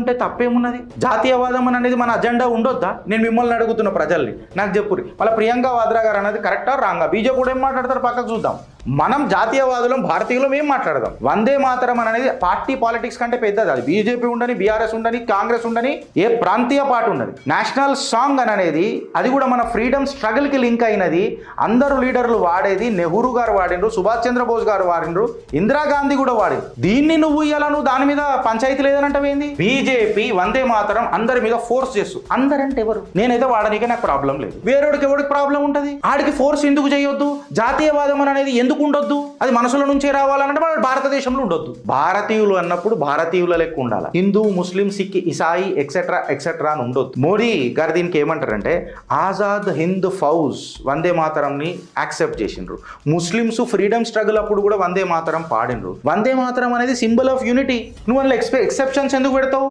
ఉంటే తప్పేమున్నది? జాతీయవాదం అనేది మన అజెండా ఉండొద్దా? నేను మిమ్మల్ని అడుగుతున్న ప్రజల్ని, నాకు చెప్పుర్రి. మళ్ళీ ప్రియాంక వాద్రా గారు అనేది కరెక్టా రాంగా? బీజేపీ కూడా ఏం మాట్లాడతారు పక్కకు చూద్దాం. మనం జాతీయవాదులం, భారతీయులం ఏం మాట్లాడదాం? వందే మాతరం అనేది పార్టీ పాలిటిక్స్ కంటే పెద్దది. అది బీజేపీ ఉండని, బీఆర్ఎస్ ఉండని, కాంగ్రెస్ ఉండని, ఏ ప్రాంతీయ పార్టీ ఉండదు. నేషనల్ సాంగ్ అనేది అది కూడా మన ఫ్రీడమ్ స్ట్రగుల్ కి లింక్ అయినది. అందరూ లీడర్లు వాడేది. నెహ్రూ గారు వాడిండ్రు, సుభాష్ చంద్రబోస్ గారు వాడిండ్రు, ఇందిరాగాంధీ కూడా వాడింది. దీన్ని నువ్వు ఇలా నువ్వు దాని మీద పంచాయతీ లేదనంటవేంది? బీజేపీ వందే మాతరం అందరి మీద ఫోర్స్ చేస్తూ, అందరంటే ఎవరు? నేనైతే వాడనీకే నాకు ప్రాబ్లం లేదు. వేరేవాడికి ఎవరికి ప్రాబ్లం ఉంటుంది? ఆడికి ఫోర్స్ ఎందుకు చేయొద్దు? జాతీయవాదం అనేది ఎందుకు ఉండొద్దు? అది మనసుల నుంచే రావాలంటే మన భారతదేశంలో ఉండొద్దు. భారతీయులు అన్నప్పుడు భారతీయుల లెక్క ఉండాలి. హిందూ, ముస్లిం, సిక్, ఇసాయి ఎక్సెట్రా ఎక్సెట్రా అని ఉండొద్దు. మోడీ గారు దీనికి ఏమంటారంటే ఆజాద్ హింద్ ఫౌజ్ వందే మాతరంని యాక్సెప్ట్ చేసిండ్రు. ముస్లిమ్స్ ఫ్రీడమ్ స్ట్రగుల్ అప్పుడు కూడా వందే మాతరం పాడిండ్రు. వందే మాతరం అనేది సింబల్ ఆఫ్ యూనిటీ. నువ్వు అందులో ఎక్సెప్షన్స్ ఎందుకు పెడతావు?